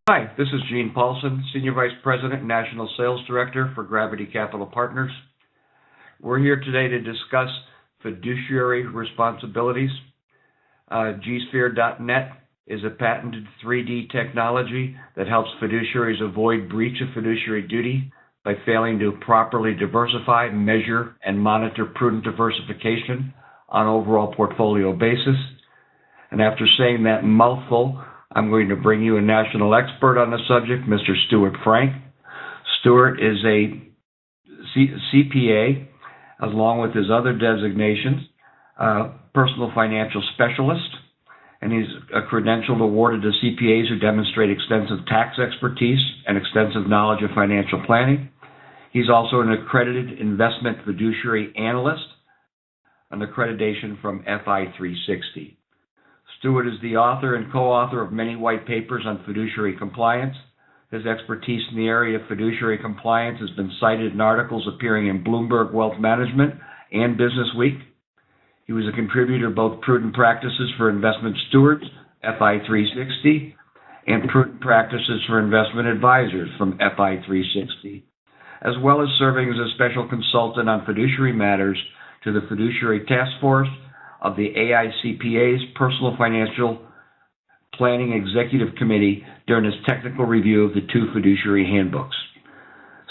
Hi, this is Gene Paulson, Senior Vice President and National Sales Director for Gravity Capital Partners. We're here today to discuss fiduciary responsibilities. gsphere.net is a patented 3D technology that helps fiduciaries avoid breach of fiduciary duty by failing to properly diversify, measure, and monitor prudent diversification on an overall portfolio basis. And after saying that mouthful, I'm going to bring you a national expert on the subject, Mr. Stewart Frank. Stewart is a CPA, along with his other designations, personal financial specialist, and he's a credential awarded to CPAs who demonstrate extensive tax expertise and extensive knowledge of financial planning. He's also an accredited investment fiduciary analyst, an accreditation from FI 360. Stewart is the author and co-author of many white papers on fiduciary compliance. His expertise in the area of fiduciary compliance has been cited in articles appearing in Bloomberg Wealth Management and Business Week. He was a contributor to both Prudent Practices for Investment Stewards, FI 360, and Prudent Practices for Investment Advisors from FI 360, as well as serving as a special consultant on fiduciary matters to the Fiduciary Task Force of the AICPA's Personal Financial Planning Executive Committee during his technical review of the two fiduciary handbooks.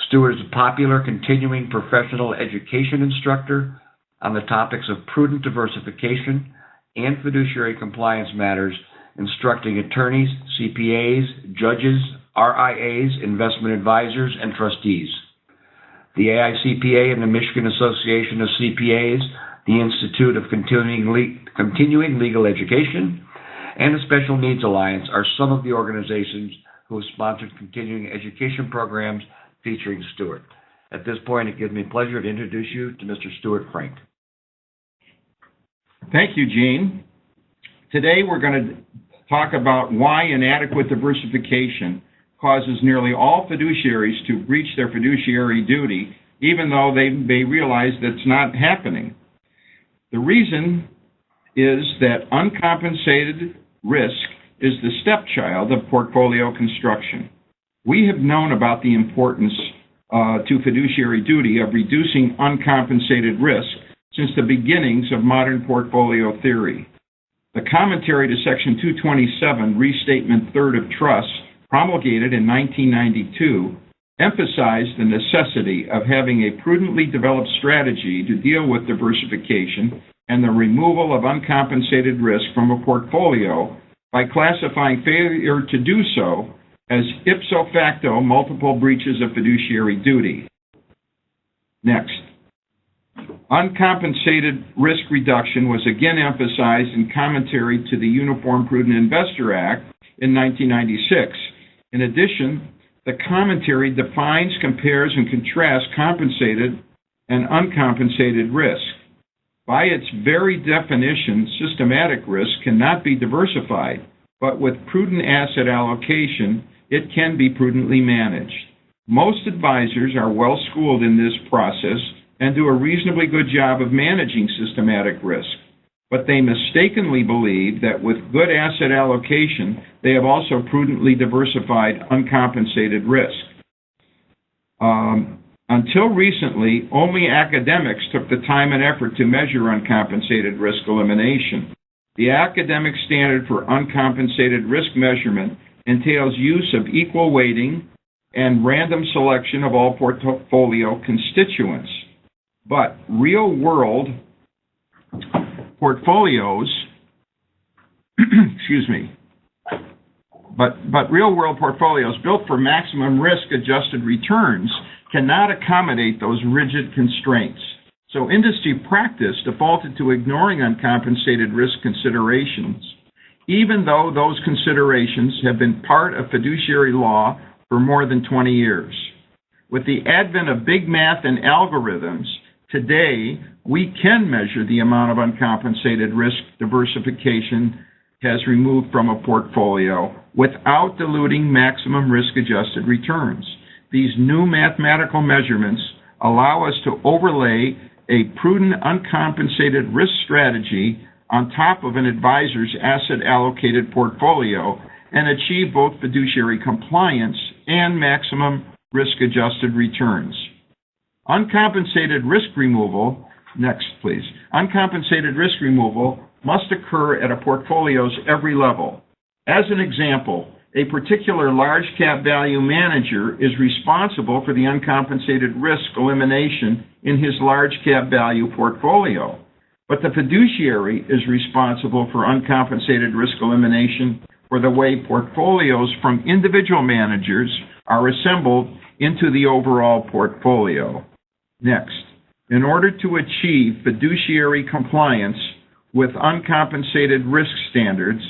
Stewart is a popular continuing professional education instructor on the topics of prudent diversification and fiduciary compliance matters, instructing attorneys, CPAs, judges, RIAs, investment advisors, and trustees. The AICPA and the Michigan Association of CPAs, the Institute of Continuing Legal Education, and the Special Needs Alliance are some of the organizations who have sponsored continuing education programs featuring Stewart. At this point, it gives me pleasure to introduce you to Mr. Stewart Frank. Thank you, Gene. Today we're going to talk about why inadequate diversification causes nearly all fiduciaries to breach their fiduciary duty, even though they may realize that's not happening. The reason is that uncompensated risk is the stepchild of portfolio construction. We have known about the importance to fiduciary duty of reducing uncompensated risk since the beginnings of modern portfolio theory. The commentary to Section 227, Restatement 3rd of Trust, promulgated in 1992, emphasized the necessity of having a prudently developed strategy to deal with diversification and the removal of uncompensated risk from a portfolio by classifying failure to do so as ipso facto multiple breaches of fiduciary duty. Next, uncompensated risk reduction was again emphasized in commentary to the Uniform Prudent Investor Act in 1996. In addition, the commentary defines, compares, and contrasts compensated and uncompensated risk. By its very definition, systematic risk cannot be diversified, but with prudent asset allocation, it can be prudently managed. Most advisors are well schooled in this process and do a reasonably good job of managing systematic risk, but they mistakenly believe that with good asset allocation, they have also prudently diversified uncompensated risk. Until recently, only academics took the time and effort to measure uncompensated risk elimination. The academic standard for uncompensated risk measurement entails use of equal weighting and random selection of all portfolio constituents. But real-world portfolios, but real-world portfolios built for maximum risk-adjusted returns cannot accommodate those rigid constraints. So industry practice defaulted to ignoring uncompensated risk considerations, even though those considerations have been part of fiduciary law for more than 20 years. With the advent of big math and algorithms, today we can measure the amount of uncompensated risk diversification has removed from a portfolio without diluting maximum risk-adjusted returns. These new mathematical measurements allow us to overlay a prudent uncompensated risk strategy on top of an advisor's asset allocated portfolio and achieve both fiduciary compliance and maximum risk-adjusted returns. Uncompensated risk removal, next please, uncompensated risk removal must occur at a portfolio's every level. As an example, a particular large cap value manager is responsible for the uncompensated risk elimination in his large cap value portfolio, but the fiduciary is responsible for uncompensated risk elimination for the way portfolios from individual managers are assembled into the overall portfolio. Next, in order to achieve fiduciary compliance with uncompensated risk standards,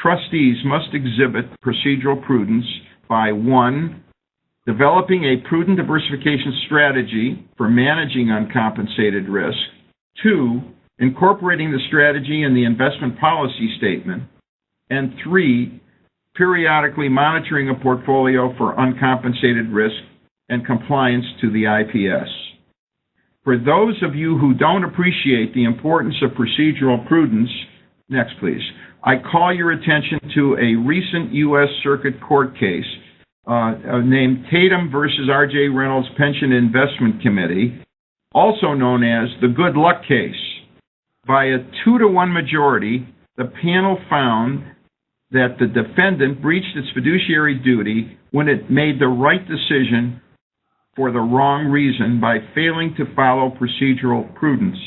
trustees must exhibit procedural prudence by 1, developing a prudent diversification strategy for managing uncompensated risk, 2, incorporating the strategy in the investment policy statement, and 3, periodically monitoring a portfolio for uncompensated risk and compliance to the IPS. For those of you who don't appreciate the importance of procedural prudence, next please, I call your attention to a recent U.S. Circuit Court case named Tatum versus R.J. Reynolds Pension Investment Committee, also known as the Good Luck case. By a 2-to-1 majority, the panel found that the defendant breached its fiduciary duty when it made the right decision for the wrong reason by failing to follow procedural prudence.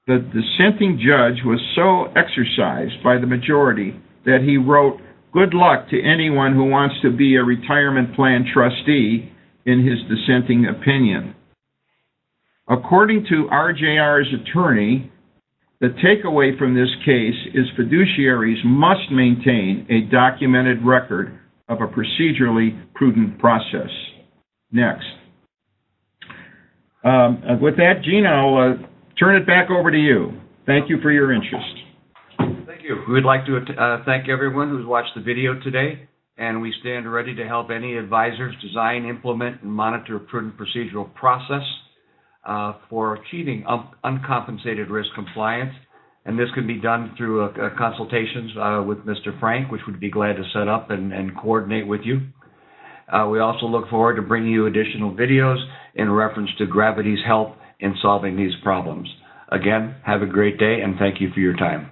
The dissenting judge was so exercised by the majority that he wrote, "Good luck to anyone who wants to be a retirement plan trustee," in his dissenting opinion. According to RJR's attorney, the takeaway from this case is fiduciaries must maintain a documented record of a procedurally prudent process. Next. With that, Gene, I'll turn it back over to you. Thank you for your interest. Thank you. We would like to thank everyone who's watched the video today, and we stand ready to help any advisors design, implement, and monitor a prudent procedural process for achieving uncompensated risk compliance. And this can be done through consultations with Mr. Frank, which we'd be glad to set up and coordinate with you. We also look forward to bringing you additional videos in reference to Gravity's help in solving these problems. Again, have a great day, and thank you for your time.